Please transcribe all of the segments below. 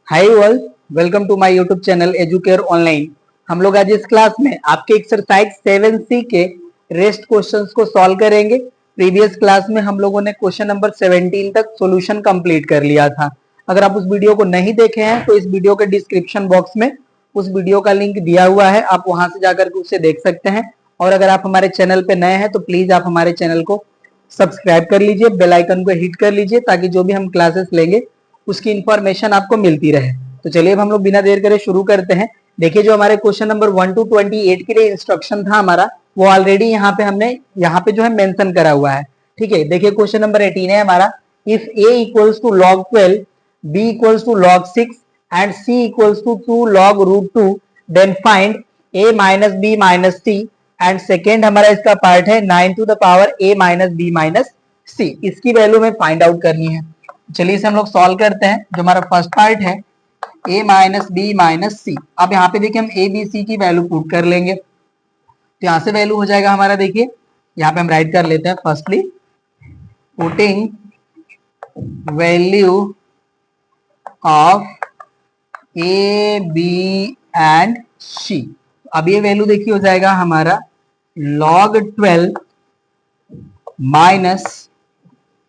Hi all, welcome to my YouTube channel Educare online. हम लोग आज इस क्लास में आपके एक्सरसाइज 7C के रेस्ट क्वेश्चंस को सॉल्व करेंगे। प्रीवियस क्लास में हम लोगों ने क्वेश्चन नंबर 17 तक सॉल्यूशन कंप्लीट कर लिया था। अगर आप उस वीडियो को नहीं देखे हैं तो इस वीडियो के डिस्क्रिप्शन बॉक्स में उस वीडियो का लिंक दिया हुआ है, आप वहां से जाकर के उसे देख सकते हैं। और अगर आप हमारे चैनल पे नए हैं तो प्लीज आप हमारे चैनल को सब्सक्राइब कर लीजिए, बेल आइकन को हिट कर लीजिए ताकि जो भी हम क्लासेस लेंगे उसकी इंफॉर्मेशन आपको मिलती रहे। तो चलिए अब हम लोग बिना देर करे शुरू करते हैं। देखिए जो हमारे क्वेश्चन नंबर 1 to 28 के लिए इंस्ट्रक्शन था हमारा, वो ऑलरेडी यहाँ पे हमने यहाँ पे जो है मेंशन करा हुआ है। ठीक है, देखिए क्वेश्चन नंबर 18 है हमारा, if a equals to log 12, b equals to log 6 and c equals to 2 log root 2, then find a minus b minus c। And second हमारा इसका पार्ट है 9 to the power a minus b minus c। इसकी value में find out करनी है। चलिए इसे हम लोग सॉल्व करते हैं। जो हमारा फर्स्ट पार्ट है a माइनस बी माइनस सी, अब यहाँ पे देखिए हम a b c की वैल्यू पुट कर लेंगे। तो यहाँ से वैल्यू हो जाएगा हमारा, देखिए यहाँ पे हम राइट कर लेते हैं। Firstly putting value of a b and c, अब ये वैल्यू देखिए हो जाएगा हमारा log 12 minus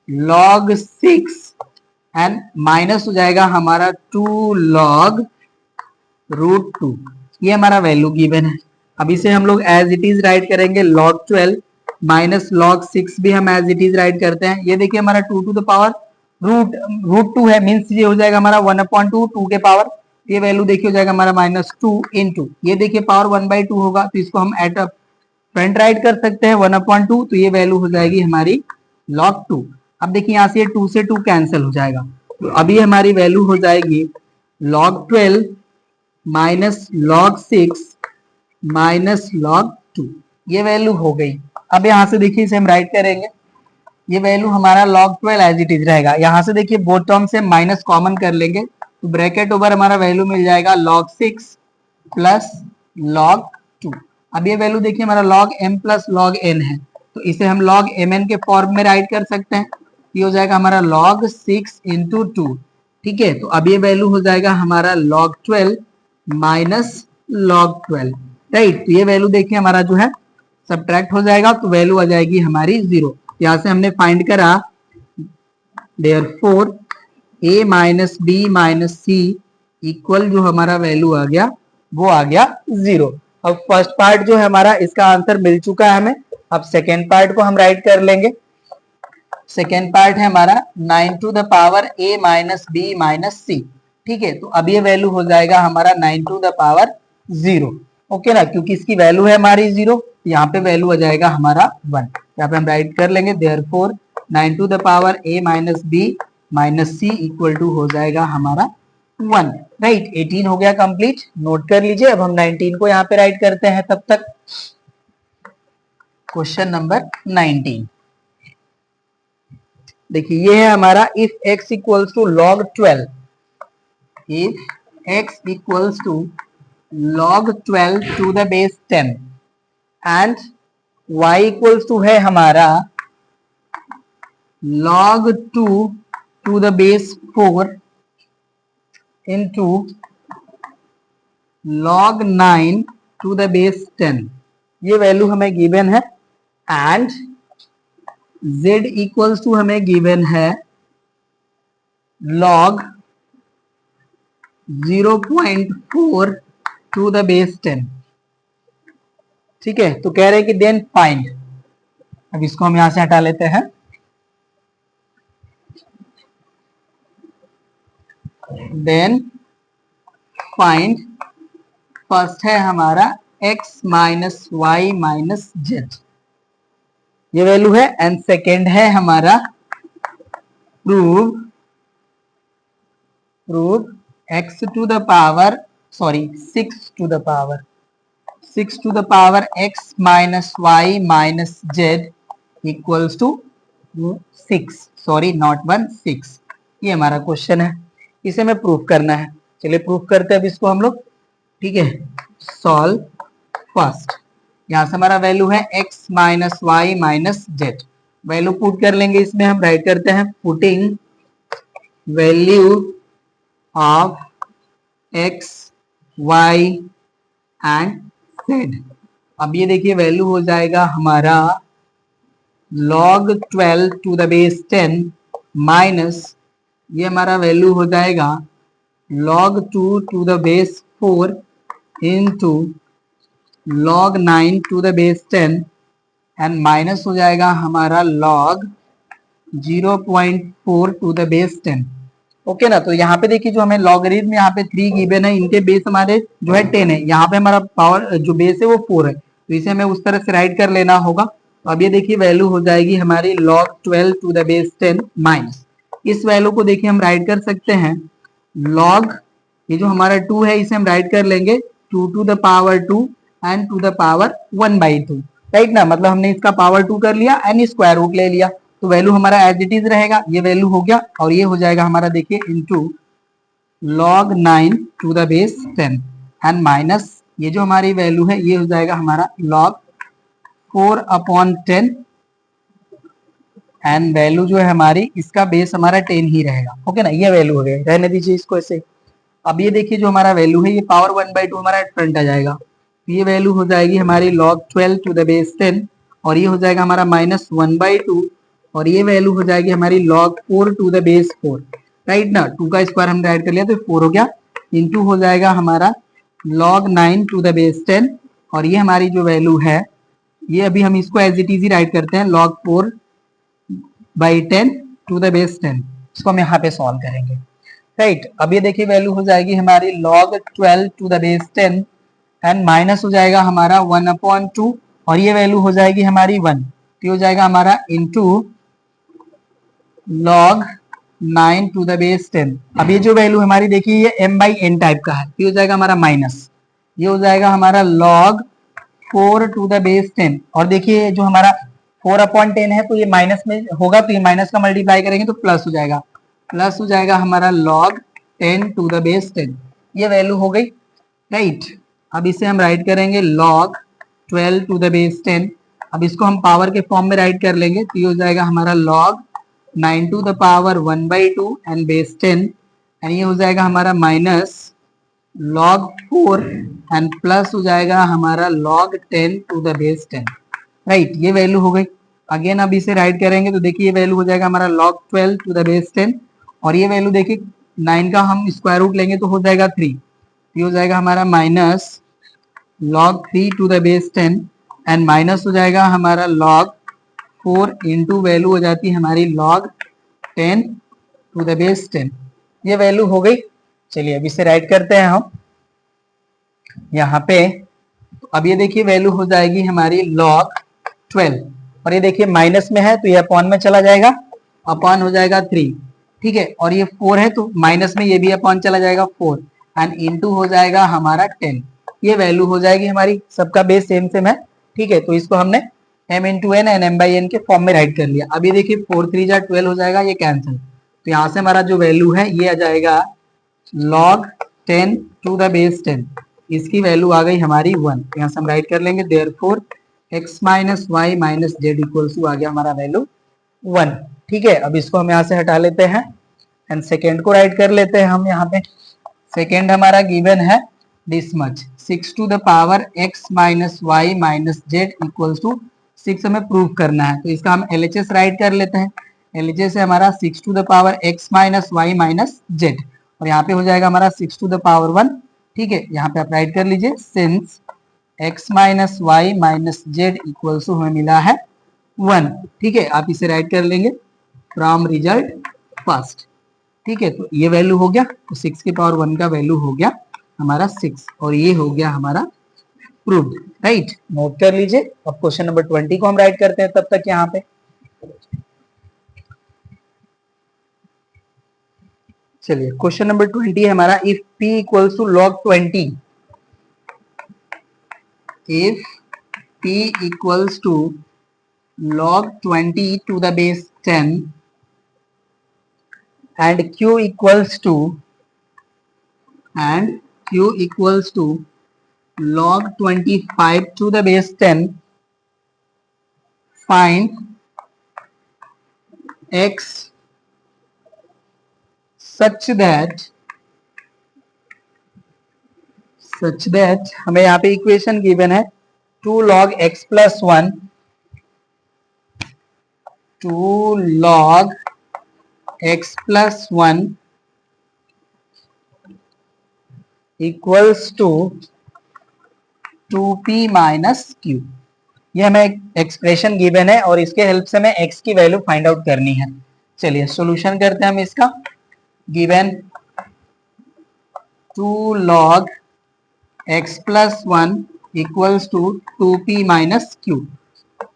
log 6 and minus हो जाएगा हमारा 2 log रूट 2। ये हमारा वैल्यू गिवन है। अब इसे हम लोग एज इट इज राइट करेंगे, log 12 माइनस log 6 भी हम एज इट इज राइट करते हैं। ये देखिए हमारा 2 टू द पावर रूट 2 है, मीन्स ये हो जाएगा हमारा 1/2 2 के पावर। ये वैल्यू देखिए हो जाएगा हमारा माइनस 2 इंटू, ये देखिए पावर 1/2 होगा तो इसको हम एट फ्रंट राइट कर सकते हैं 1/2, तो ये वैल्यू हो जाएगी हमारी log 2। अब देखिए यहाँ से 2 से 2 कैंसिल हो जाएगा, तो अभी हमारी वैल्यू हो जाएगी log 12 minus log 6 minus log 2। ये वैल्यू हो गई। अब यहाँ से देखिए इसे हम राइट करेंगे, ये वैल्यू हमारा log 12 एज इट इज रहेगा। यहाँ से देखिए बोथ टर्म से माइनस कॉमन कर लेंगे तो ब्रैकेट ओवर हमारा वैल्यू मिल जाएगा log 6 प्लस log 2। अब ये वैल्यू देखिए हमारा log m plus log n है, तो इसे हम log mn के फॉर्म में राइट कर सकते हैं। ये हो जाएगा हमारा log 6 इंटू 2। ठीक है, तो अब ये वैल्यू हो जाएगा हमारा log 12 माइनस log 12, राइट। तो ये वैल्यू देखिए हमारा जो है सब्ट्रैक्ट हो जाएगा, तो वैल्यू आ जाएगी हमारी 0। यहाँ से हमने फाइंड करा therefore a minus b minus c equal जो हमारा वैल्यू आ गया वो आ गया 0। अब फर्स्ट पार्ट जो है हमारा, इसका आंसर मिल चुका है हमें। अब सेकेंड पार्ट को हम राइट कर लेंगे। सेकेंड पार्ट है हमारा 9 to the power a minus b minus c। ठीक है, तो अब ये वैल्यू हो जाएगा हमारा 9 टू द पावर 0। ओके ना, क्योंकि इसकी वैल्यू है हमारी 0, यहाँ पे वैल्यू आ जाएगा हमारा 1। यहाँ पे हम राइट कर लेंगे therefore 9 to the power a minus b minus c equal to हो जाएगा हमारा 1, राइट। 18 हो गया कंप्लीट, नोट कर लीजिए। अब हम 19 को यहाँ पे राइट करते हैं। तब तक क्वेश्चन नंबर 19 देखिए, ये है हमारा if x equals to log 12, if x equals to log 12 to the base 10 and y equals to है हमारा log 2 to the base 4 into log 9 to the base 10। ये वैल्यू हमें गिवन है। एंड z इक्वल्स टू हमें given है log 0.4 to the base 10। ठीक है, तो कह रहे हैं कि देन फाइंड, अब इसको हम यहां से हटा लेते हैं। देन फाइंड, फर्स्ट है हमारा x minus y minus z, ये वैल्यू है। एंड सेकेंड है हमारा prove x to the power 6 to the power x minus y minus z equals to 6, sorry not 1 6। ये हमारा क्वेश्चन है, इसे हमें प्रूफ करना है। चलिए प्रूफ करते हैं अब इसको हम लोग। ठीक है, सॉल्व फर्स्ट। यहाँ से हमारा वैल्यू है x minus y minus z, value put कर लेंगे इसमें। हम राइट करते हैं putting value of x y and z. अब ये देखिए वैल्यू हो जाएगा हमारा log 12 to the base 10 minus ये हमारा वैल्यू हो जाएगा log 2 to the base 4 into log 9 to the base 10 and minus हो जाएगा हमारा log 0.4 to the base 10। Okay ना। तो यहाँ पे देखिए जो हमें लॉगरिथम यहाँ पे 3 गिवन है, इनके बेस हमारे जो है 10 है, यहाँ पे हमारा पावर जो बेस है वो 4 है, तो इसे हमें उस तरह से राइट कर लेना होगा। तो अब ये देखिए वैल्यू हो जाएगी हमारी log 12 to the base 10 minus इस वैल्यू को देखिए हम राइट कर सकते हैं log ये जो हमारा 2 है इसे हम राइट कर लेंगे 2 to the power 2 and to the power 1/2, right ना। मतलब हमने इसका पावर 2 कर लिया एंड स्क्वायर रूट ले लिया, तो वैल्यू हमारा एज इट इज रहेगा, ये वैल्यू हो गया। और ये हो जाएगा हमारा देखिए into log 9 to the base 10 and minus ये जो हमारी वैल्यू है ये हो जाएगा हमारा log 4/10 एंड वैल्यू जो है हमारी इसका बेस हमारा 10 ही रहेगा। ओके ना, ये वैल्यू हो गया, रहने दीजिए इसको ऐसे। अब ये देखिए जो हमारा वैल्यू है ये पावर 1/2 हमारा फ्रंट आ जाएगा, ये वैल्यू हो जाएगी हमारी log 12 टू द बेस 10 और ये हो जाएगा हमारा -1/2 और ये वैल्यू हो जाएगी हमारी log 4 to the base 4, right ना। 2 का स्क्वायर हमने ऐड कर लिया तो 4 हो गया, इंटू हो जाएगा हमारा log 9 टू द बेस 10 और ये हमारी जो वैल्यू है ये अभी हम इसको एज इट इज ही राइट करते हैं log 4/10 टू द बेस 10, इसको हम यहाँ पे सॉल्व करेंगे, राइट। अब ये देखिए वैल्यू हो जाएगी हमारी log 12 to the base 10 and minus हो जाएगा हमारा 1/2 और ये वैल्यू हो जाएगी हमारी 1, तो हो जाएगा हमारा into log 9 to the base 10। अब ये जो वैल्यू हमारी देखिए ये m/n टाइप का है, ये हो जाएगा हमारा माइनस, ये हो जाएगा हमारा log 4 टू द बेस 10 और देखिए जो हमारा 4/10 है तो ये माइनस में होगा, तो ये माइनस का मल्टीप्लाई करेंगे तो प्लस हो जाएगा, प्लस हो जाएगा हमारा log 10 टू द बेस 10, ये वैल्यू हो गई, राइट। अब इसे हम राइट करेंगे log 12 टू द बेस 10, अब इसको हम पावर के फॉर्म में राइट कर लेंगे तो ये हो जाएगा हमारा log 9 to the power 1/2 and base 10 and ये हो जाएगा हमारा माइनस log 4 एंड प्लस हो जाएगा हमारा log 10 to the base 10, right. ये वैल्यू हो गई। अगेन अब इसे राइट करेंगे तो देखिए ये वैल्यू हो जाएगा हमारा log 12 टू द बेस 10 और ये वैल्यू देखिए 9 का हम स्क्वायर रूट लेंगे तो हो जाएगा 3, ये हो जाएगा हमारा minus log 3 to the base 10 and minus हो जाएगा हमारा log 4 इंटू वैल्यू हो जाती है हमारी log 10 टू द बेस 10, ये वैल्यू हो गई। चलिए अब इसे राइट करते हैं हम यहाँ पे। अब ये देखिए वैल्यू हो जाएगी हमारी log 12 और ये देखिए माइनस में है तो ये अपॉन में चला जाएगा, अपॉन हो जाएगा 3, ठीक है। और ये 4 है तो माइनस में ये भी अपॉन चला जाएगा 4 एंड इनटू हो जाएगा हमारा 10, ये वैल्यू हो जाएगी हमारी, सबका बेस सेम सेम है, ठीक है। तो इसको हमने m into N and m/n के फॉर्म में राइट कर लिया। अब ये देखिए 4 3 जा 12 हो जाएगा, ये कैंसिल, तो यहाँ से हमारा जो वैल्यू है ये आ जाएगा log 10 टू द बेस 10, इसकी वैल्यू आ गई हमारी 1, यहाँ से हम राइट कर लेंगे therefore x minus y minus z equals to आ गया हमारा वैल्यू 1, ठीक है। अब इसको हम यहाँ से हटा लेते हैं एंड सेकेंड को राइट कर लेते हैं हम यहाँ पे। सेकेंड हमारा गिवन है this much 6 to the power x minus y minus z equals to 6 हमें प्रूव करना है, तो इसका हम LHS राइट कर लेते हैं। LHS है हमारा 6 to the power x minus y minus z और यहाँ पे हो जाएगा हमारा 6 टू द पावर 1, ठीक है। यहाँ पे आप राइट कर लीजिए since x minus y minus z equals to हमें मिला है 1, ठीक है। आप इसे राइट कर लेंगे फ्रॉम रिजल्ट फर्स्ट, ठीक है। तो ये वैल्यू हो गया, तो 6 की पावर 1 का वैल्यू हो गया हमारा 6 और ये हो गया हमारा प्रूव्ड, राइट। नोट कर लीजिए। अब क्वेश्चन नंबर 20 को हम राइट करते हैं तब तक यहाँ पे। चलिए क्वेश्चन नंबर 20 है हमारा, if p equals to log 20, if p equals to log 20 to the base 10 and q equals to log 25 to the base 10, find x such that such that हमें यहाँ पे इक्वेशन गिवन है 2 log x plus 1 2 log x plus 1 equals to 2p minus q। ये हमें expression given है और इसके help से हमें x की वैल्यू फाइंड आउट करनी है। चलिए सॉल्यूशन करते हैं हम इसका। Given 2 log x plus 1 equals to 2p minus q.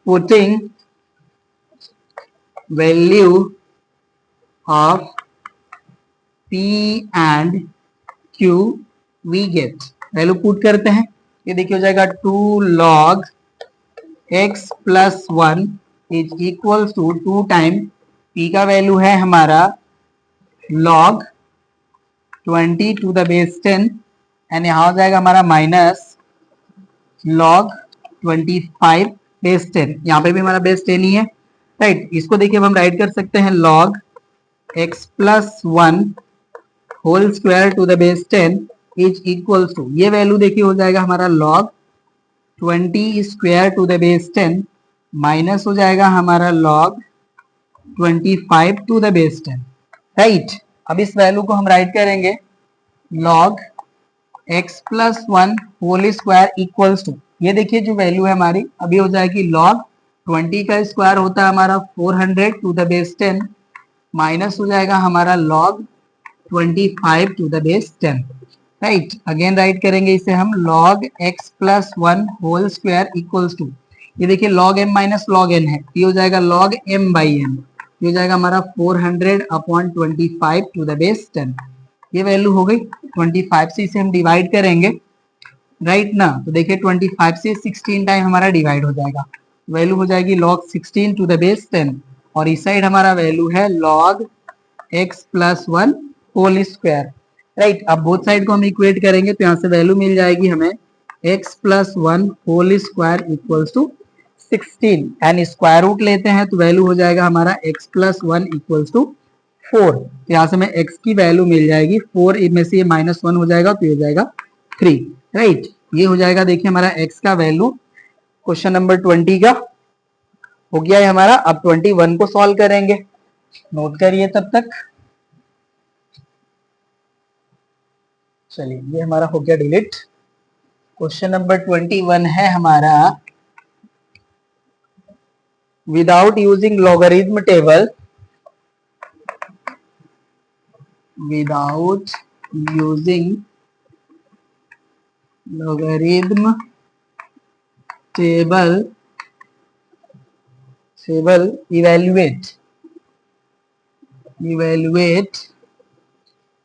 Putting value of p and q we get, value put करते हैं। ये देखिए हो जाएगा 2 log x plus 1 is equals to 2 time p का वैल्यू है हमारा log 20 to the base 10 and यहाँ हो जाएगा हमारा माइनस log 25 बेस 10। यहाँ पे भी हमारा बेस 10 ही है, राइट। इसको देखिए हम राइट कर सकते हैं log x plus 1 whole square to the base 10 is equals to, ये वैल्यू देखिए हो जाएगा हमारा log 20 square to the base 10 minus हो जाएगा हमारा log 25 to the base 10, right. अब इस वैल्यू को हम राइट करेंगे log x plus 1 whole square equals to, ये देखिए जो वैल्यू है हमारी अभी हो जाएगी log 20 का स्क्वायर होता है हमारा 400 टू द बेस 10 माइनस हो जाएगा हमारा log 25 to the base 10, right. Again write करेंगे इसे हम log x plus 1 whole square equals to, ये देखिए log m minus log n है, ये हो जाएगा log m बाई n, ये हो जाएगा हमारा 400 अपॉन 25 टू द बेस 10। ये वैल्यू हो गई 25 से, इसे हम डिवाइड करेंगे, राइट ना। तो देखिए 25 से 16 टाइम हमारा डिवाइड हो जाएगा, वैल्यू हो जाएगी log 16 टू द बेस 10 और इस साइड हमारा वैल्यू है log x plus 1 whole square, right. अब बोथ साइड को हम इक्वेट करेंगे तो यहाँ से वैल्यू मिल जाएगी हमें x plus 1 whole square equals to 16 and square root लेते हैं तो वैल्यू हो जाएगा हमारा x प्लस 1 इक्वल्स टू 4। तो यहाँ से हमें x की वैल्यू मिल जाएगी 4 में से ये माइनस 1 हो जाएगा तो ये हो जाएगा 3, राइट। ये हो जाएगा देखिए हमारा x का वैल्यू क्वेश्चन नंबर 20 का हो गया है हमारा। अब 21 को सॉल्व करेंगे, नोट करिए तब तक। चलिए ये हमारा हो गया डिलीट। क्वेश्चन नंबर 21 है हमारा without using logarithm table, without using logarithm table evaluate,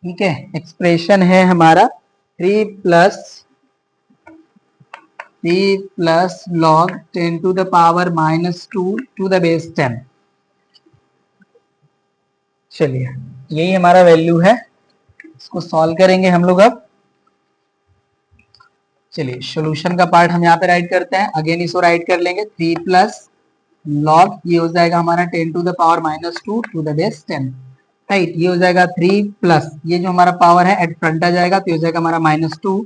ठीक है। एक्सप्रेशन है हमारा 3 plus log 10 to the power minus 2 to the base 10। चलिए यही हमारा वैल्यू है, इसको सॉल्व करेंगे हम लोग अब। चलिए सॉल्यूशन का पार्ट हम यहाँ पे राइट करते हैं। अगेन इसको राइट कर लेंगे 3 प्लस log, ये हो जाएगा हमारा 10 to the power minus 2 to the base 10, right. ये हो जाएगा 3 प्लस ये जो हमारा पावर है एट फ्रंट आ जाएगा तो ये हो जाएगा हमारा माइनस 2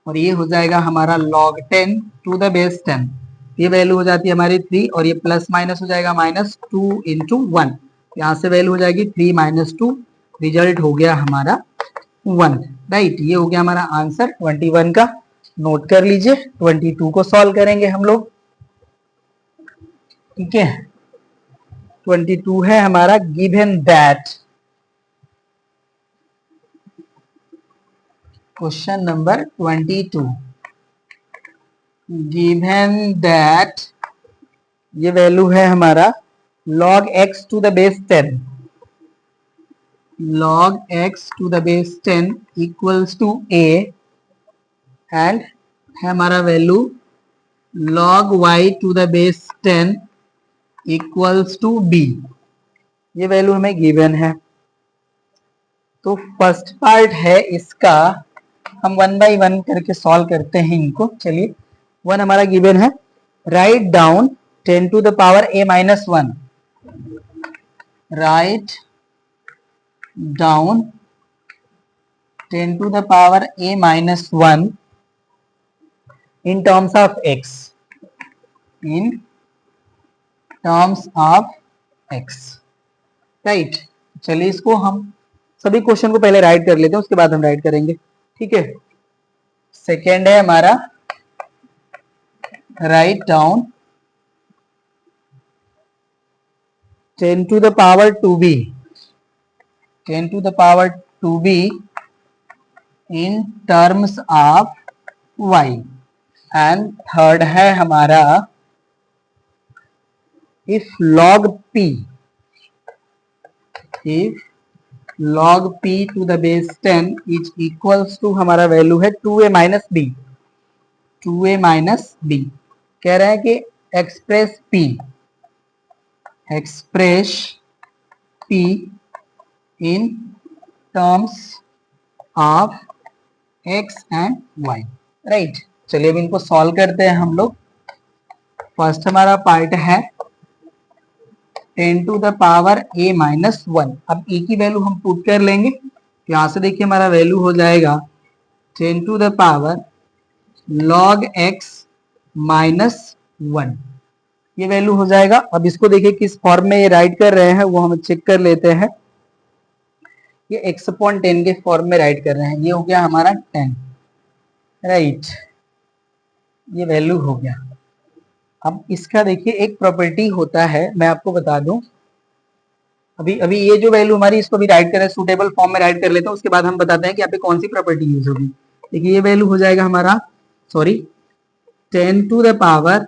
और ये हो जाएगा हमारा log 10 टू द बेस 10, ये वैल्यू हो जाती है हमारी 3 और ये प्लस माइनस हो जाएगा माइनस 2 इंटू 1, यहाँ से वैल्यू हो जाएगी 3 माइनस 2, रिजल्ट हो गया हमारा 1, राइट। ये हो गया हमारा आंसर 21 का, नोट कर लीजिए। 22 को सॉल्व करेंगे हम लोग, ठीक है। 22 है हमारा given that, question number 22, given that ये वैल्यू है हमारा log x to the base 10, log x to the base 10 equals to a and है हमारा value log y to the base 10 equals to b, ये वैल्यू हमें given है। तो first part है इसका हम 1 बाई 1 करके सॉल्व करते हैं इनको। चलिए 1 हमारा गिवन है, write down 10 to the power a minus 1, write down 10 to the power a minus 1 in terms of x, in terms of x, right. चलिए इसको हम सभी क्वेश्चन को पहले राइट कर लेते हैं, उसके बाद हम राइट करेंगे, ठीक है। सेकेंड है हमारा right down 10 to the power 2b, 10 to the power 2b in terms of y, and third है हमारा if log p, if log p to the base 10 is equals to हमारा वैल्यू है 2a minus b, 2a minus b। कह रहा है कि express p, express p in terms of x and y, right. चलिए अब इनको सॉल्व करते हैं हम लोग। फर्स्ट हमारा पार्ट है 10 to the power a minus 1। अब a की वैल्यू हम पुट कर लेंगे, तो यहां से देखिए हमारा वैल्यू हो जाएगा 10 to the power log x minus 1, ये वैल्यू हो जाएगा। अब इसको देखिए किस फॉर्म में ये राइट कर रहे हैं वो हम चेक कर लेते हैं। ये x अपॉन 10 के फॉर्म में राइट कर रहे हैं, ये हो गया हमारा 10, राइट, ये वैल्यू हो गया। अब इसका देखिए एक प्रॉपर्टी होता है, मैं आपको बता दूं, अभी अभी ये जो वैल्यू हमारी, इसको भी राइट करें, सुटेबल फॉर्म में राइट कर लेते हैं, उसके बाद हम बताते हैं कि यहाँ पे कौन सी प्रॉपर्टी यूज होगी। देखिए ये वैल्यू हो जाएगा हमारा, sorry, 10 to the power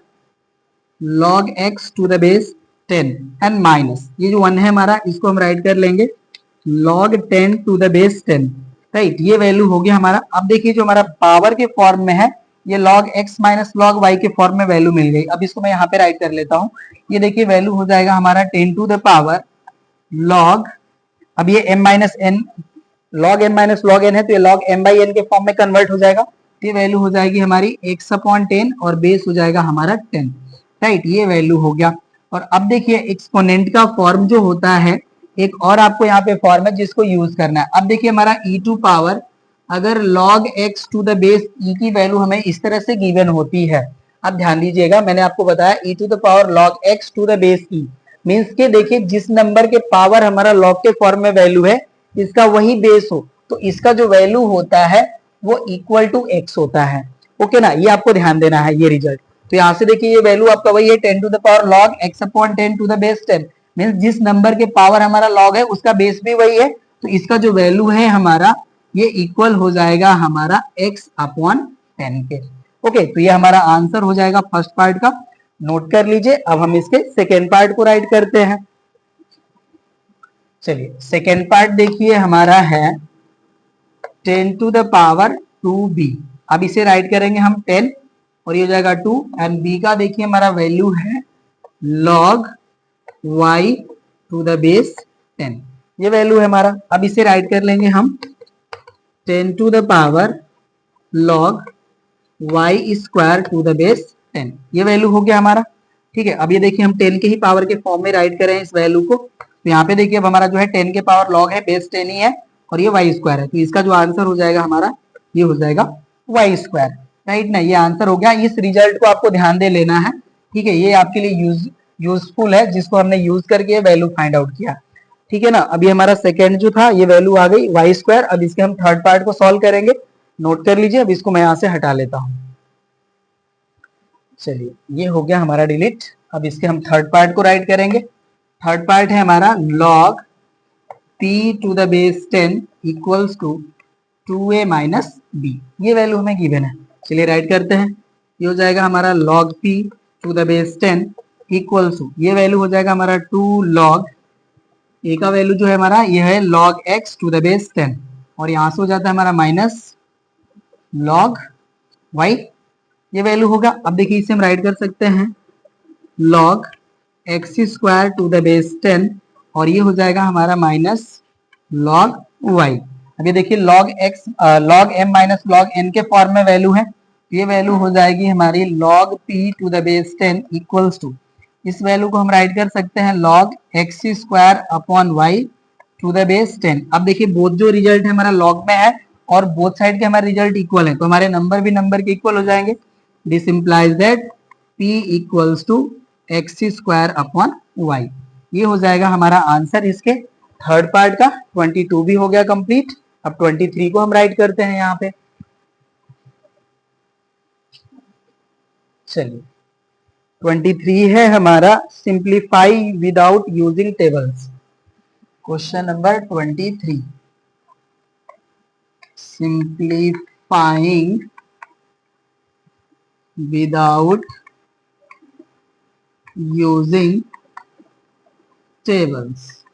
log x to the base 10 and minus ये जो 1 है हमारा, इसको हम राइट कर लेंगे log 10 to the base 10, right, ये वैल्यू हो गया हमारा। अब देखिए जो हमारा पावर के फॉर्म में है, ये log x minus log y के फॉर्म में वैल्यू मिल गई। अब इसको मैं यहाँ पे राइट कर लेता हूँ। ये देखिए वैल्यू हो जाएगा हमारा 10 to the power log, अब ये m minus n, log m minus log n है, तो ये log m by n के फॉर्म में कन्वर्ट हो जाएगा। तो ये वैल्यू हो जाएगी हमारी x अपॉन 10 और बेस हो जाएगा हमारा 10, राइट, ये वैल्यू हो गया। और अब देखिए एक्सपोनेंट का फॉर्म जो होता है, एक और आपको यहाँ पे फॉर्म है जिसको यूज करना है। अब देखिए हमारा e टू पावर, अगर log x to the base e की वैल्यू हमें इस तरह से गिवन होती है, अब ध्यान दीजिएगा, मैंने आपको बताया e to the power log x to the base e means के देखिए जिस नंबर के पावर हमारा log के फॉर्म में वैल्यू है, इसका वही बेस हो, तो इसका जो वैल्यू होता है वो इक्वल टू x होता है, ओके ना, ये आपको ध्यान देना है ये रिजल्ट। तो यहाँ से देखिए ये वैल्यू आपका वही है 10 to the power log x upon 10 to the base 10, means जिस नंबर के पावर हमारा log है उसका बेस भी वही है, तो इसका जो वैल्यू है हमारा ये इक्वल हो जाएगा हमारा x अपॉन 10 के, ओके। तो ये हमारा आंसर हो जाएगा फर्स्ट पार्ट का, नोट कर लीजिए। अब हम इसके सेकेंड पार्ट को राइट करते हैं। चलिए सेकेंड पार्ट देखिए हमारा है 10 टू द पावर 2b। अब इसे राइट करेंगे हम 10 और ये हो जाएगा 2, एंड b का देखिए हमारा वैल्यू है log y to the base 10, ये वैल्यू है हमारा। अब इसे राइट कर लेंगे हम 10 to the power log y square to the base 10, ये वैल्यू हो गया हमारा, ठीक है। अब ये देखिए हम 10 के ही पावर के फॉर्म में राइट करें इस वैल्यू को, तो यहाँ पे देखिए अब हमारा जो है 10 के पावर log है, बेस 10 ही है, और ये y स्क्वायर है, तो इसका जो आंसर हो जाएगा हमारा ये हो जाएगा y स्क्वायर, राइट ना, ये आंसर हो गया। इस रिजल्ट को आपको ध्यान दे लेना है, ठीक है, ये आपके लिए यूजफुल है, जिसको हमने यूज करके वैल्यू फाइंड आउट किया, ठीक है ना। अभी हमारा सेकेंड जो था ये वैल्यू आ गई y स्क्वायर। अब इसके हम थर्ड पार्ट को सॉल्व करेंगे, नोट कर लीजिए। अब इसको मैं यहाँ से हटा लेता हूँ, चलिए ये हो गया हमारा डिलीट। अब इसके हम थर्ड पार्ट को राइट करेंगे। थर्ड पार्ट है हमारा log p to the base 10 equals to 2a minus b, ये वैल्यू हमें गिवन है। चलिए राइट करते हैं, ये हो जाएगा हमारा log p to the base 10 equals to, ये वैल्यू हो जाएगा हमारा 2 log a का वैल्यू जो है हमारा ये है log x to the base 10, और यहाँ से हो जाता है हमारा माइनस log y, ये वैल्यू होगा। अब देखिए इसे हम राइट कर सकते हैं log x square to the base 10, और ये हो जाएगा हमारा माइनस log y। अब ये देखिए log m minus log n के फॉर्म में वैल्यू है, ये वैल्यू हो जाएगी हमारी log p to the base 10 equals to, इस वैल्यू को हम राइट कर सकते हैं log x square upon y to the base 10। अब देखिए बोथ जो रिजल्ट है हमारा log में है और बोथ साइड के हमारे रिजल्ट इक्वल है, तो हमारे नंबर भी नंबर के इक्वल हो जाएंगे। This implies that p equals to x square upon y. ये हो जाएगा हमारा आंसर इसके थर्ड पार्ट का। 22 भी हो गया कंप्लीट। अब 23 को हम राइट करते हैं यहाँ पे। चलिए 23 है हमारा simplify without using tables. Question number 23, simplifying without using tables.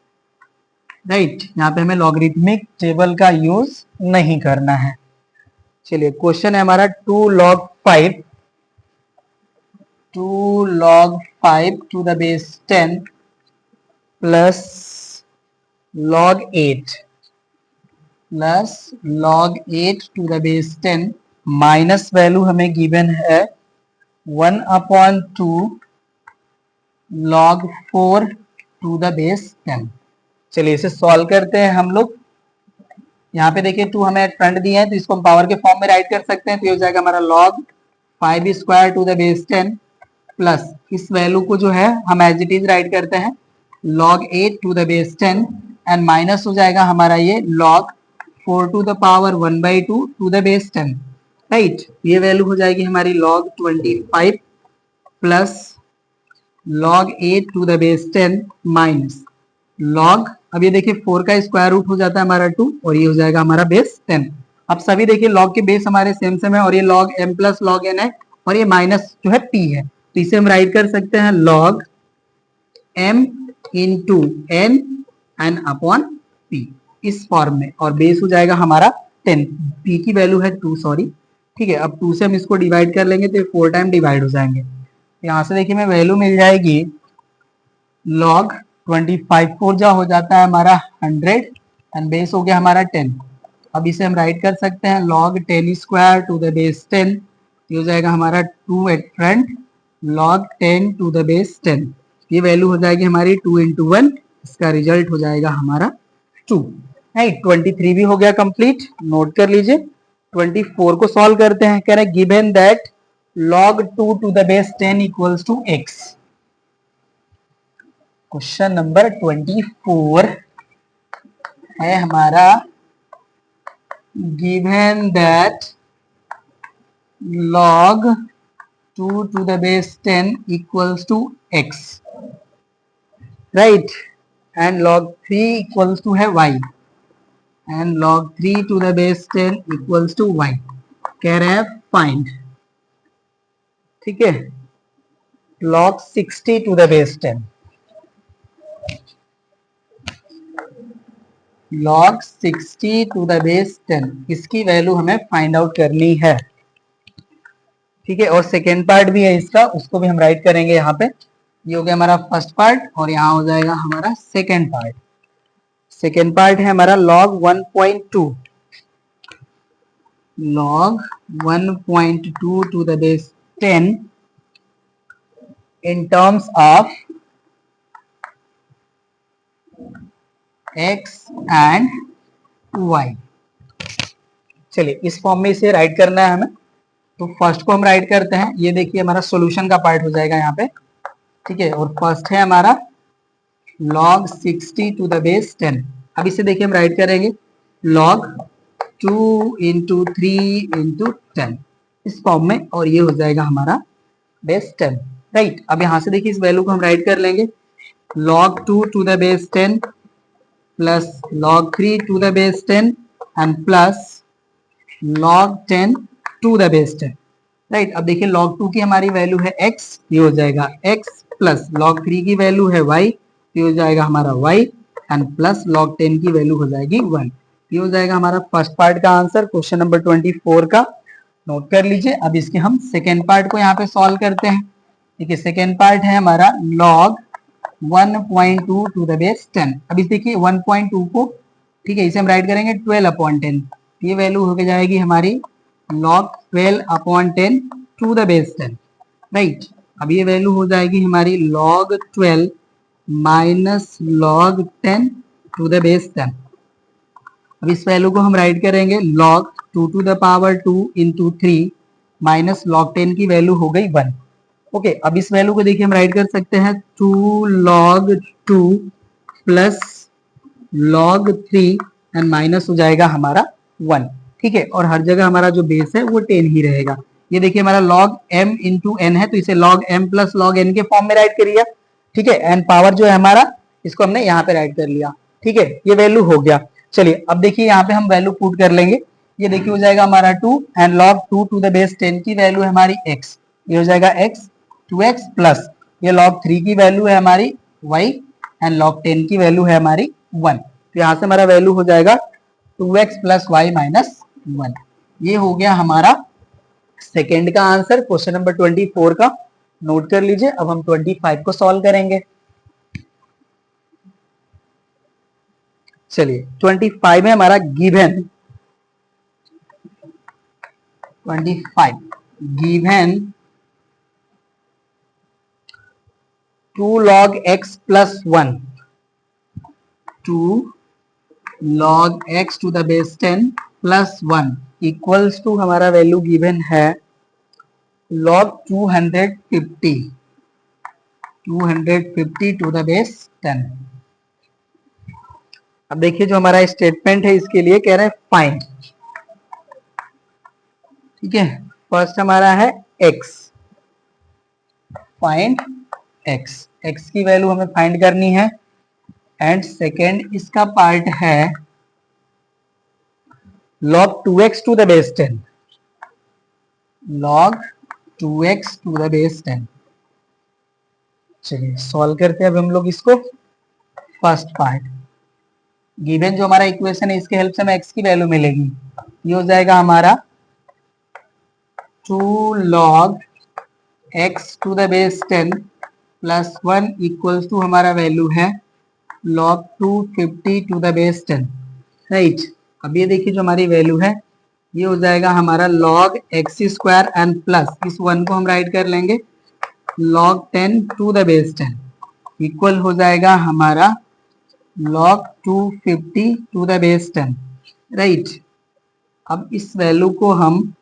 Right, यहाँ पे हमें लॉगरिथमिक टेबल का यूज नहीं करना है। चलिए क्वेश्चन है हमारा 2 log 5 to the base 10 plus log 8 to the base 10 minus value हमें गिवन है 1/2 log 4 to the base 10। चलिए इसे सॉल्व करते हैं हम लोग। यहाँ पे देखिए 2 हमें फ्रंट दिए हैं तो इसको हम पावर के फॉर्म में राइट कर सकते हैं। तो ये हो जाएगा हमारा log 5 square to the base 10 plus इस वैल्यू को जो है हम एज इट इज राइट करते हैं log 8 to the base 10 and minus हो जाएगा हमारा ये log 4 to the power 1/2 to the base 10। Right, ये वैल्यू हो जाएगी हमारी log 25 plus log 8 to the base 10 minus log, अब ये देखिए 4 का स्क्वायर रूट हो जाता है हमारा 2 और ये हो जाएगा हमारा बेस 10। अब सभी देखिए log के बेस हमारे सेम सेम है और ये log m plus log n है और ये माइनस जो है p है। तो इसे हम राइट कर सकते हैं log m into n n upon p इस फॉर्म में, और बेस हो जाएगा हमारा 10। p की वैल्यू है 2, सॉरी, ठीक है। अब 2 से हम इसको डिवाइड कर लेंगे तो ये 4 टाइम डिवाइड हो जाएंगे। यहाँ से देखिए हमें वैल्यू मिल जाएगी log 25 4 जा हो जाता है हमारा 100 एंड बेस हो गया हमारा 10। अब इसे हम राइट कर सकते हैं log 10 square to the base 10, ये हो जाएगा हमारा 2 at front log 10 to the base 10। ये वैल्यू हो जाएगी हमारी 2 इंटू 1, इसका रिजल्ट हो जाएगा हमारा 2। राइट, 23 भी हो गया कंप्लीट। नोट कर लीजिए। 24 को सॉल्व करते हैं। कह रहे given that log 2 to the base 10 equals to x। Question number 24 है हमारा given that log 2 to the base 10 equals to x, right, and log 3 equals to है y and log 3 to the base 10 equals to y। कह रहे हैं find, ठीक है, log 60 to the base 10। log 60 to the base 10 इसकी value हमें find out करनी है, ठीक है। और सेकेंड पार्ट भी है इसका, उसको भी हम राइट करेंगे यहाँ पे। ये हो गया हमारा फर्स्ट पार्ट और यहाँ हो जाएगा हमारा सेकेंड पार्ट। सेकेंड पार्ट है हमारा log 1.2 to the base 10 in terms of x and y। चलिए इस फॉर्म में इसे राइट करना है हमें। तो फर्स्ट को हम राइट करते हैं। ये देखिए हमारा सॉल्यूशन का पार्ट हो जाएगा यहाँ पे, ठीक है। और फर्स्ट है हमारा log 60 टू द बेस 10। अब इसे देखिए हम राइट करेंगे log 2 इंटू 3 इंटू 10 इस फॉर्म में, और ये हो जाएगा हमारा बेस 10। राइट, अब यहाँ से देखिए इस वैल्यू को हम राइट कर लेंगे log 2 to the base 10 plus log 3 to the base 10 and plus log 10 to the base 10। Right, अब देखिए log 2 की हमारी वैल्यू है x, ये हो जाएगा x प्लस log 3 की वैल्यू है y, ये हो जाएगा हमारा y एंड प्लस log 10 की वैल्यू हो जाएगी 1। ये हो जाएगा हमारा फर्स्ट पार्ट का आंसर क्वेश्चन नंबर 24 का। नोट कर लीजिए। अब इसके हम सेकेंड पार्ट को यहाँ पे सॉल्व करते हैं। ठीक है, सेकेंड पार्ट है हमारा log 1.2 टू द बेस 10। अब इस देखिए 1.2 को, ठीक है, इसे हम राइट करेंगे 12/10। ये वैल्यू हो जाएगी हमारी log 12/10 to the base 10। Right, अब ये वैल्यू हो जाएगी हमारी log 12 minus log 10 to the base 10। अब इस वैल्यू को हम राइट करेंगे log 2 to the power 2 into 3 minus log 10 की वैल्यू हो गई 1। ओके, अब इस वैल्यू को देखिए हम राइट कर सकते हैं 2 log 2 plus log 3 and minus हो जाएगा हमारा 1। ठीक है, और हर जगह हमारा जो बेस है वो 10 ही रहेगा। ये देखिए हमारा log m इंटू एन है, तो इसे log m plus log n के फॉर्म में राइट करिए। ठीक है, एन पावर जो है हमारा, इसको हमने यहाँ पे राइट कर लिया। ठीक है, ये वैल्यू हो गया। चलिए अब देखिए यहाँ पे हम वैल्यू पुट कर लेंगे। ये देखिए हो जाएगा हमारा 2 and log 2 to the base 10 की वैल्यू है हमारी x, ये हो जाएगा x 2x प्लस ये log 3 की वैल्यू है हमारी y एंड log 10 की वैल्यू है हमारी 1। तो यहाँ से हमारा वैल्यू हो जाएगा 2x प्लस वाई माइनस 1। ये हो गया हमारा सेकेंड का आंसर क्वेश्चन नंबर 24 का। नोट कर लीजिए। अब हम 25 को सॉल्व करेंगे। चलिए 25 में हमारा given 25 given 2 log x plus 1 2 log x to the base 10 plus 1 equals to हमारा वैल्यू गिवन है log 250 टू द बेस 10। अब देखिए जो हमारा स्टेटमेंट है इसके लिए कह रहे हैं फाइंड। ठीक है, फर्स्ट हमारा है x, फाइंड x, x की वैल्यू हमें फाइंड करनी है। एंड सेकेंड इसका पार्ट है log 2x to the base 10, log 2x to the base 10। चलिए सॉल्व करते हैं अब हम लोग इसको। फर्स्ट पार्ट गिवन जो हमारा इक्वेशन है इसके हेल्प से हमें x की वैल्यू मिलेगी। ये हो जाएगा हमारा 2 log x to the base 10 plus 1 equals to हमारा वैल्यू है log 250 to the base 10। Right, अब ये देखिए जो हमारी वैल्यू है ये हो जाएगा हमारा log x square and plus इस 1 को हम राइट कर लेंगे log 10 to the base 10 equal हो जाएगा हमारा log 250 to the base 10। Right, अब इस वैल्यू को हम,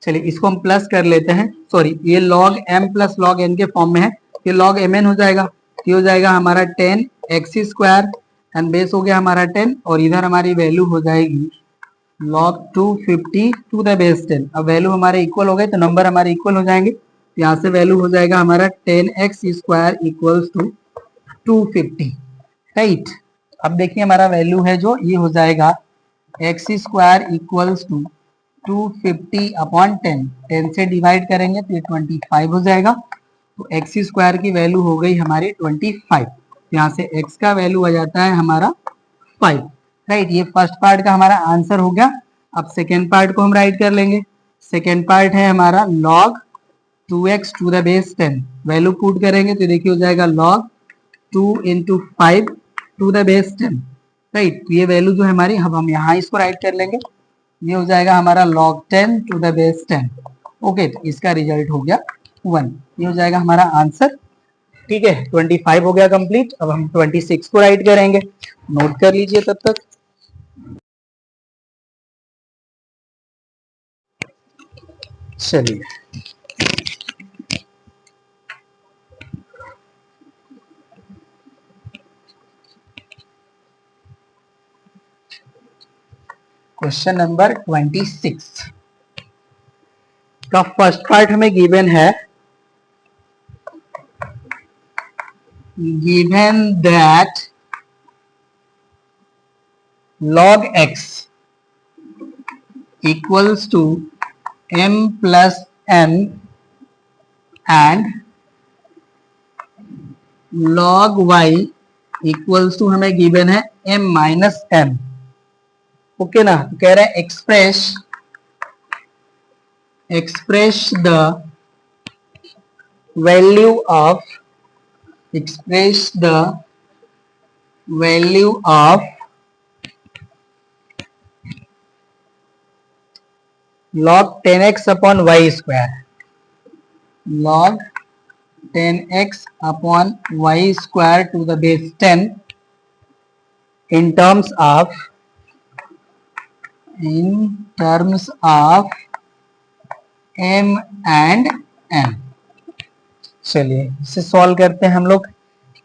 चलिए इसको हम प्लस कर लेते हैं। सॉरी, ये log m plus log n के फॉर्म में है, ये log mn हो जाएगा। ये हो जाएगा हमारा 10 x स्क्वायर एंड बेस हो गया हमारा 10 और इधर हमारी वैल्यू हो जाएगी log 250 टू द बेस 10। अब वैल्यू हमारे इक्वल हो गए तो नंबर हमारे इक्वल हो जाएंगे। यहाँ से वैल्यू हो जाएगा हमारा 10x square equals to 250। Right, अब देखिए हमारा वैल्यू है जो ये हो जाएगा x square equals to 250 upon 10, 10 से डिवाइड करेंगे तो ये 25 हो जाएगा। तो x स्क्वायर की वैल्यू हो गई हमारी 25। यहाँ से x का वैल्यू आ जाता है हमारा 5। राइट, ये फर्स्ट पार्ट का हमारा आंसर हो गया। अब सेकेंड पार्ट को हम राइट कर लेंगे। सेकेंड पार्ट है हमारा log 2x to the base 10, value put करेंगे तो देखिए हो जाएगा log 2 into 5 to the base 10। Right, तो ये वैल्यू जो है हमारी, अब हम यहाँ इसको राइट कर लेंगे। ये हो जाएगा हमारा log 10 to the base 10। Okay, तो इसका रिजल्ट हो गया 1। ये हो जाएगा हमारा आंसर। ठीक है, 25 हो गया कंप्लीट। अब हम 26 को राइट करेंगे। नोट कर लीजिए तब तक। चलिए क्वेश्चन नंबर 26 का फर्स्ट पार्ट हमें गिवन है, given that log x equals to m plus n and log y equals to हमें गिवन है m माइनस m। ओके ना, तो कह रहा है express the value of log 10x upon y square, log 10x upon y square to the base 10 in terms of m and n। चलिए इसे solve करते हैं हम लोग।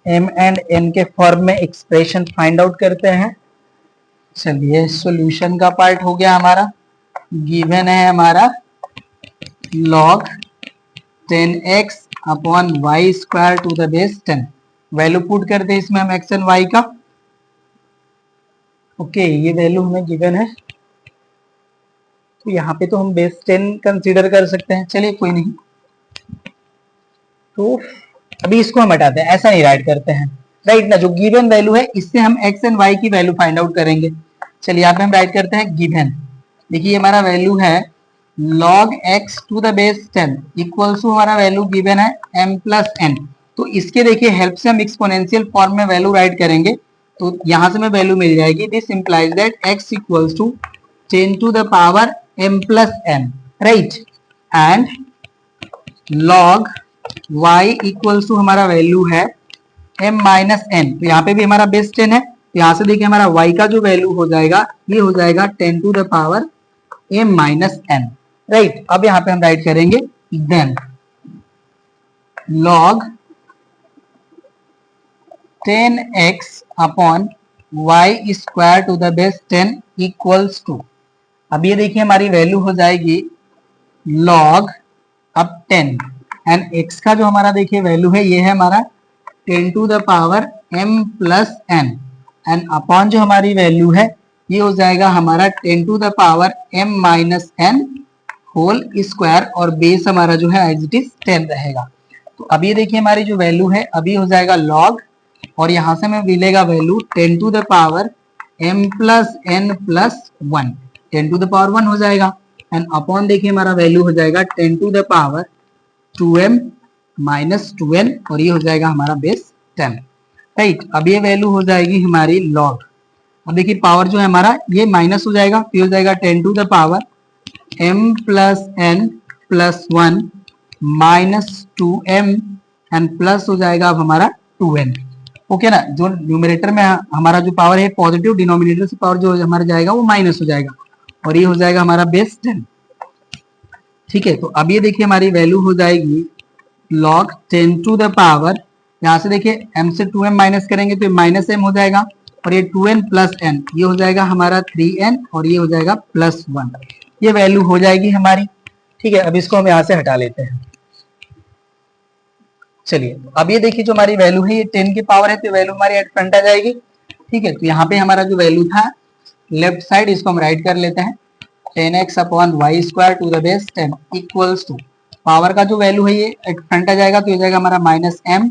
m एंड n के फॉर्म में एक्सप्रेशन फाइंड आउट करते हैं। चलिए सॉल्यूशन का पार्ट हो गया हमारा। गिवन है हमारा log 10x upon y square to the base 10। Value put करते हैं इसमें हम x एंड y का। ओके ये वैल्यू हमें गिवन है, तो यहाँ पे तो हम बेस 10 कंसीडर कर सकते हैं। चलिए कोई नहीं, तो अभी इसको हम हटाते हैं, ऐसा नहीं राइट करते हैं, राइट ना। जो गिवन वैल्यू है इससे हम x एंड y की वैल्यू फाइंड आउट करेंगे। चलिए यहाँ पे हम राइट करते हैं गिवन। देखिए हमारा वैल्यू है log x to the base 10 equals to हमारा वैल्यू गिवन है m प्लस n। तो इसके देखिए हेल्प से हम एक्सपोनेंशियल फॉर्म में वैल्यू राइट करेंगे, तो यहां से हमें वैल्यू मिल जाएगी। This implies that x equals to 10 to the power m plus n, right. And log y equals to हमारा वैल्यू है m माइनस n। तो यहाँ पे भी हमारा बेस 10 है, तो यहाँ से देखिए हमारा y का जो वैल्यू हो जाएगा ये हो जाएगा 10 to the power m minus n, right. अब यहाँ पे हम राइट करेंगे then log 10x upon y square to the base 10 equals to, अब ये देखिए हमारी वैल्यू हो जाएगी log अब 10 एंड x का जो हमारा देखिए वैल्यू है ये है हमारा 10 to the power m plus n and upon जो हमारी वैल्यू है ये हो जाएगा हमारा 10 to the power m minus n whole square, और बेस हमारा जो है एज इट इज 10 रहेगा। तो अब ये देखिए हमारी जो वैल्यू है अभी हो जाएगा log, और यहां से हमें मिलेगा value 10 to the power m plus n plus 1, 10 to the power 1 हो जाएगा एंड अपॉन देखिए हमारा वैल्यू हो जाएगा 10 to the power 2m minus 2n, और ये हो जाएगा हमारा बेस 10, राइट। अब ये वैल्यू हो जाएगी हमारी log। अब देखिए पावर जो है हमारा ये माइनस हो जाएगा, तो हो जाएगा 10 to the power m plus n plus 1 minus 2m and plus हो जाएगा अब हमारा 2n। ओके ना, जो न्यूमरेटर में हमारा जो पावर है पॉजिटिव, डिनोमिनेटर से पावर जो हमारा जाएगा वो माइनस हो जाएगा, और ये हो जाएगा हमारा बेस 10, ठीक है। तो अब ये देखिए हमारी वैल्यू हो जाएगी log 10 टू द पावर, यहाँ से देखिए m से 2m माइनस करेंगे तो माइनस m हो जाएगा, और ये 2n प्लस n ये हो जाएगा हमारा 3n, और ये हो जाएगा प्लस 1। ये वैल्यू हो जाएगी हमारी, ठीक है। अब इसको हम यहाँ से हटा लेते हैं। चलिए अब ये देखिए जो हमारी वैल्यू है ये 10 की पावर है, तो वैल्यू हमारी एट फ्रंट आ जाएगी, ठीक है। तो यहाँ पे हमारा जो वैल्यू था लेफ्ट साइड इसको हम राइट कर लेते हैं 10x upon y square to the base 10 equals to, power का जो वैल्यू है ये एट फ्रंट आ जाएगा, तो ये जाएगा हमारा minus m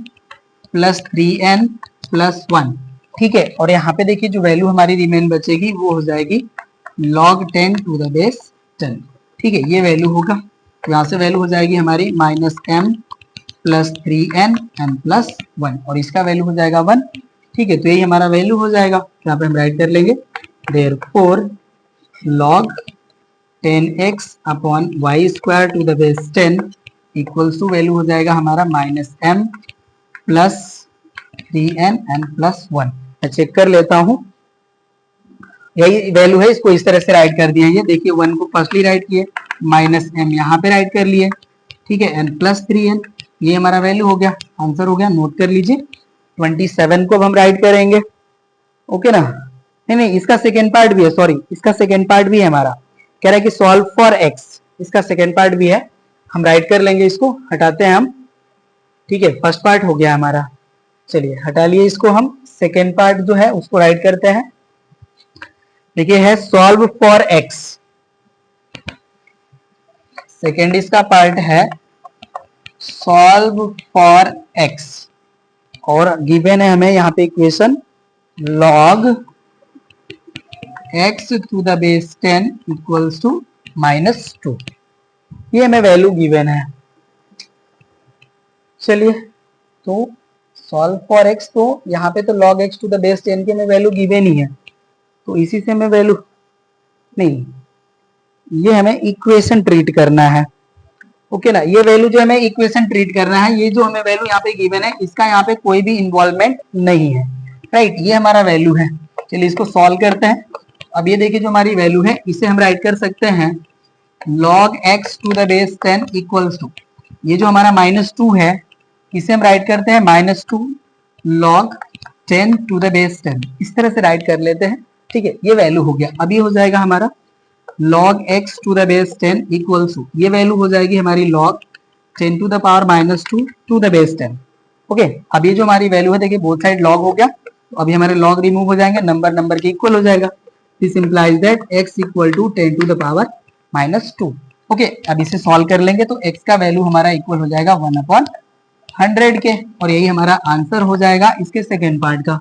plus 3n plus 1, ठीक है। और यहाँ पे देखिए जो वैल्यू हमारी रिमेन बचेगी वो हो जाएगी log 10 टू द बेस 10, ठीक है। ये वैल्यू होगा, तो यहाँ से वैल्यू हो जाएगी हमारी minus m plus 3n and plus 1, और इसका वैल्यू हो जाएगा 1, ठीक है। तो यही हमारा वैल्यू हो जाएगा, यहाँ पे हम राइट कर लेंगे therefore log 10x upon y square to the base 10 equals to value हो जाएगा हमारा minus m plus 3n and plus 1। मैं चेक कर लेता हूं, यही वैल्यू है, इसको इस तरह से राइट कर दिया। ये देखिए 1 को फर्स्टली राइट किए, माइनस m यहाँ पे राइट कर लिए, ठीक है, एंड प्लस 3n, ये हमारा वैल्यू हो गया, आंसर हो गया। नोट कर लीजिए 27 को अब हम राइट करेंगे, ओके ना। नहीं इसका सेकेंड पार्ट भी है, सॉरी इसका सेकेंड पार्ट भी है हमारा, कह रहा है कि सॉल्व फॉर x, इसका सेकेंड पार्ट भी है, हम राइट कर लेंगे, इसको हटाते हैं हम, ठीक है। फर्स्ट पार्ट हो गया हमारा, चलिए हटा लिए इसको हम, सेकेंड पार्ट जो है उसको राइट करते हैं। देखिए है सॉल्व फॉर x, सेकेंड इसका पार्ट है सॉल्व फॉर x, और गिवन है हमें यहाँ पे equation log x to the base 10 equals to minus 2, ये हमें वैल्यू गिवन है। चलिए तो सॉल्व फॉर x, तो यहाँ पे तो log x to the base 10 की हमें वैल्यू गिवन ही है, तो इसी से हमें वैल्यू नहीं, ये हमें इक्वेशन ट्रीट करना है, ओके ना। ये वैल्यू जो हमें इक्वेशन ट्रीट करना है, ये जो हमें वैल्यू यहाँ पे गिवन है इसका यहाँ पे कोई भी इन्वॉल्वमेंट नहीं है, राइट। ये हमारा वैल्यू है, चलिए इसको सॉल्व करते हैं। अब ये देखिए जो हमारी वैल्यू है इसे हम राइट कर सकते हैं log x to the base 10 equals to, ये जो हमारा -2 है इसे हम राइट करते हैं -2 log 10 टू द बेस 10, इस तरह से राइट कर लेते हैं। ठीक है, ये वैल्यू हो गया। अब ये हो जाएगा हमारा log x to the base 10 equals to, ये वैल्यू हो जाएगी हमारी log 10 to the power -2 to the base 10। Okay, अब ये जो हमारी वैल्यू है देखिए बोथ साइड log हो गया, तो अभी हमारे log रिमूव हो जाएंगे, नंबर नंबर के इक्वल हो जाएगा। This implies that x equal to 10 to the power -2। Okay, अब इसे सॉल्व कर लेंगे तो x का वैल्यू हमारा इक्वल हो जाएगा 1/100 के, और यही हमारा आंसर हो जाएगा इसके सेकेंड पार्ट का।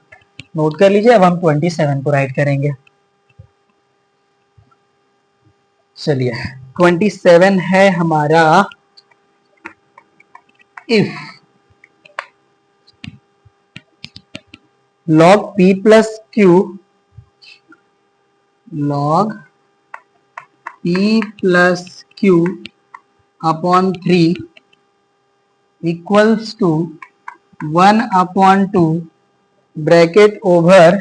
नोट कर लीजिए। अब हम 27 को राइट करेंगे। चलिए 27 है हमारा, if log p plus q, log p plus q upon 3 equals to 1/2 bracket over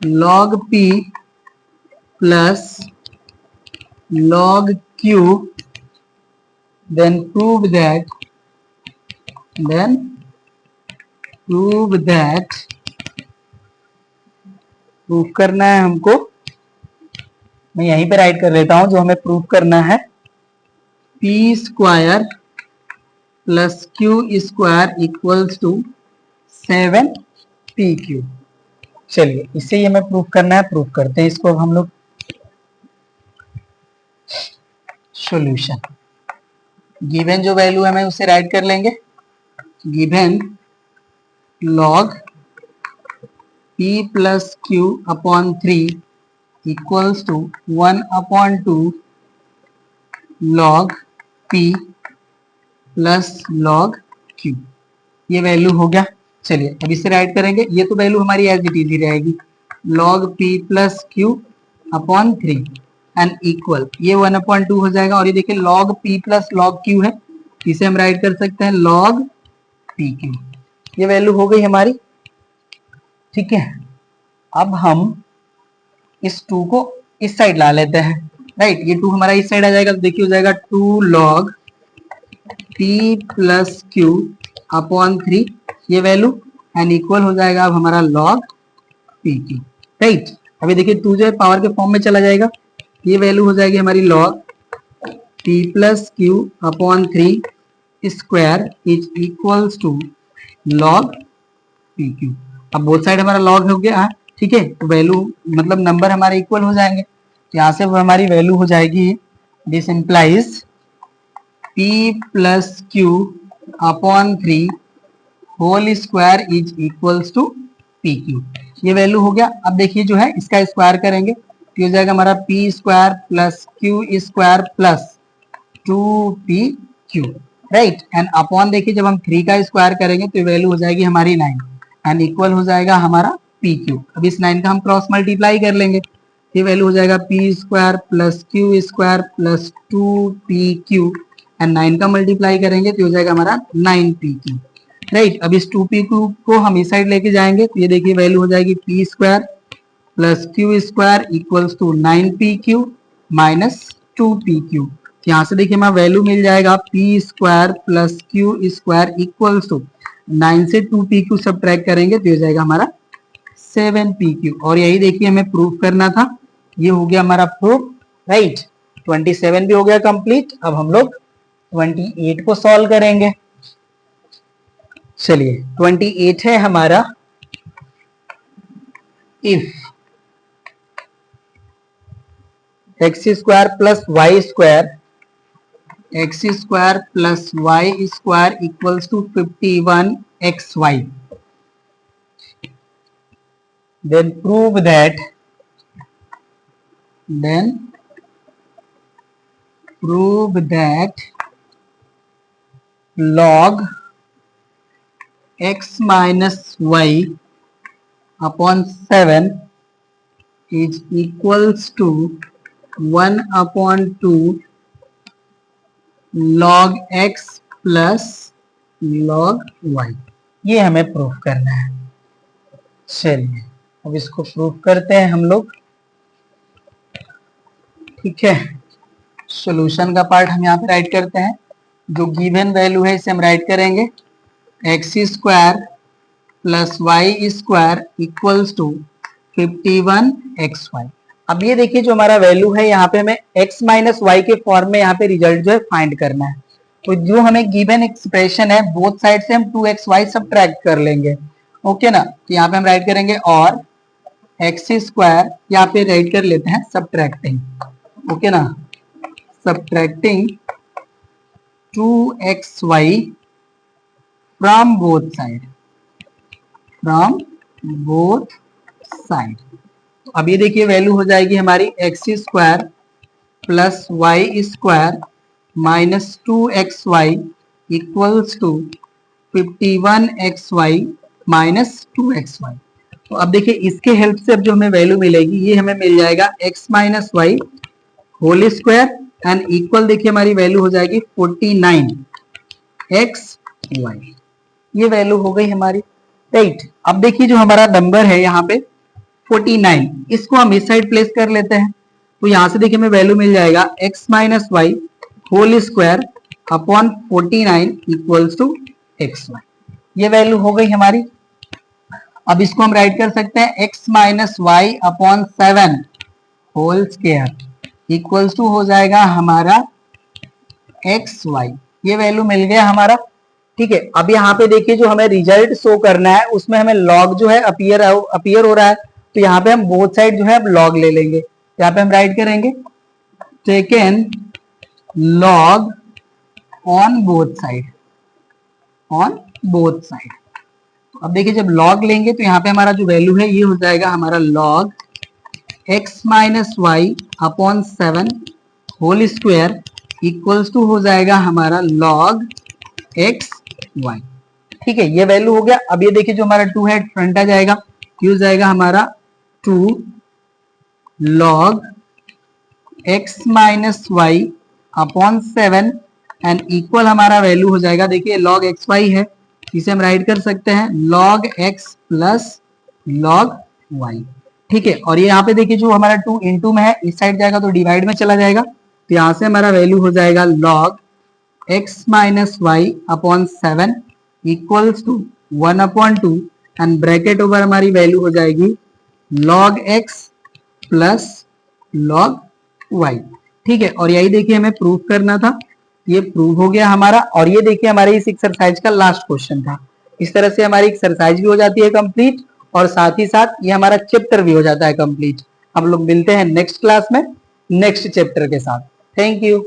log p plus log q, then prove that proof करना है हमको। मैं यहीं पे राइट कर लेता हूं जो हमें प्रूफ करना है, p square plus q square equals to 7pq। चलिए इसे ये हमें प्रूफ करना है, प्रूफ करते हैं इसको अब हम लोग। सॉल्यूशन, गिवन जो वैल्यू है मैं उसे राइट कर लेंगे। Given log p plus q upon 3 equals to 1/2 log p plus log q, ये वैल्यू हो गया। चलिए अब इसे राइट करेंगे, ये तो वैल्यू हमारी एज इट इज ही रहेगी, log p plus q upon 3 and equal, ये 1/2 हो जाएगा। और ये देखिए log p plus log q है, इसे हम राइट कर सकते हैं log pq, ये वैल्यू हो गई हमारी। ठीक है, अब हम इस 2 को इस साइड ला लेते हैं। राइट, ये 2 हमारा इस साइड आ जाएगा, तो देखिए हो जाएगा 2 log p plus q upon 3, ये वैल्यू एंड इक्वल हो जाएगा अब हमारा log pq। राइट, अभी देखिए 2 जो है पावर के फॉर्म में चला जाएगा, ये वैल्यू हो जाएगी हमारी log p plus q upon 3 square is equals to log pq। अब बोथ साइड हमारा log हो गया। ठीक है, तो वैल्यू मतलब नंबर हमारे इक्वल हो जाएंगे, तो यहाँ से हमारी वैल्यू हो जाएगी, this implies p plus q upon 3 whole square is equals to pq, ये वैल्यू हो गया। अब देखिए जो है इसका स्क्वायर करेंगे तो हो जाएगा हमारा p square plus q square plus 2pq। Right, and upon देखिए जब हम 3 का स्क्वायर करेंगे तो वैल्यू हो जाएगी हमारी 9 एंड इक्वल हो जाएगा हमारा pq। अब इस 9 का हम क्रॉस मल्टीप्लाई कर लेंगे, ये वैल्यू हो जाएगा p square plus q square plus 2pq and 9 का मल्टीप्लाई करेंगे तो हो जाएगा हमारा 9pq। राइट, अब इस 2pq को हम इस साइड लेके जाएंगे तो ये देखिए वैल्यू हो जाएगी p square plus q square equals to 9pq minus 2pq। यहाँ से देखिए हमारा वैल्यू मिल जाएगा p square plus q square equals to 9 से 2pq सब्ट्रैक्ट करेंगे तो हो जाएगा हमारा 7pq। और यही देखिए हमें प्रूफ करना था, ये हो गया हमारा प्रूफ। राइट, 27 भी हो गया कंप्लीट। अब हम लोग 28 को सॉल्व करेंगे। चलिए 28 है हमारा, if x square plus y square, x square plus y square equals to 51xy, then prove that log x minus y upon 7 is equals to 1/2 log x plus log y, ये हमें proof करना है। चलिए अब इसको proof करते हैं हम लोग। ठीक है, सॉल्यूशन का पार्ट हम यहाँ पे राइट करते हैं। जो गिवन वैल्यू है इसे हम राइट करेंगे x square plus y square equals to 51xy। अब ये देखिए जो हमारा वैल्यू है यहाँ पे हमें x माइनस वाई के फॉर्म में यहाँ पे रिजल्ट जो है फाइंड करना है। तो जो हमें गिवन एक्सप्रेशन है बोथ साइड से हम 2xy सब्ट्रैक्ट कर लेंगे। ओके ना, तो यहाँ पे हम राइट करेंगे और एक्स स्क्वायर यहाँ पे राइट कर लेते हैं सब्ट्रैक्टिंग। ओके ना, subtracting 2xy from both side, from both side. तो अब ये देखिए वैल्यू हो जाएगी हमारी x square plus y square minus 2xy equals to 51xy minus 2xy। तो अब देखिए इसके हेल्प से अब जो हमें वैल्यू मिलेगी ये हमें मिल जाएगा x minus y whole square and equal देखिए हमारी वैल्यू हो जाएगी 49xy। ये वैल्यू हो गई हमारी राइट। अब देखिए जो हमारा नंबर है यहाँ पे 49, इसको हम इस साइड प्लेस कर लेते हैं। तो यहाँ से देखिए हमें वैल्यू मिल जाएगा x minus y whole square upon 49 equals to xy। ये वैल्यू हो गई हमारी। अब इसको हम राइट कर सकते हैं x minus y upon 7 whole square equals to हो जाएगा हमारा xy। ये वैल्यू मिल गया हमारा। ठीक है, अब यहाँ पे देखिए जो हमें रिजल्ट शो करना है उसमें हमें लॉग जो है अपीयर हो रहा है। तो यहाँ पे हम बोथ साइड जो है अब लॉग ले लेंगे। यहाँ पे हम राइट करेंगे taken log on both side, on both side. अब देखिए जब लॉग लेंगे तो यहाँ पे हमारा जो वैल्यू है ये हो जाएगा हमारा log x minus y upon 7 whole square equals to हो जाएगा हमारा लॉग x y। ठीक है, ये वैल्यू हो गया। अब ये देखिए जो हमारा 2 है फ्रंट आ जाएगा, ये हो जाएगा हमारा 2 log x minus y upon 7 and equal हमारा वैल्यू हो जाएगा देखिए लॉग एक्स वाई है, इसे हम राइट कर सकते हैं log x plus log y। ठीक है, और ये यहाँ पे देखिए जो हमारा 2 इंटू में है इस साइड जाएगा तो डिवाइड में चला जाएगा। तो यहाँ से हमारा वैल्यू हो जाएगा log x minus y upon 7 equals to 1 upon 2 and bracket over हमारी वैल्यू हो जाएगी log x plus log y। ठीक है, और यही देखिए हमें प्रूव करना था, ये प्रूव हो गया हमारा। और ये देखिए हमारे इस एक्सरसाइज का लास्ट क्वेश्चन था। इस तरह से हमारी एक्सरसाइज भी हो जाती है कंप्लीट और साथ ही साथ ये हमारा चैप्टर भी हो जाता है कंप्लीट। हम लोग मिलते हैं नेक्स्ट क्लास में नेक्स्ट चैप्टर के साथ। Thank you.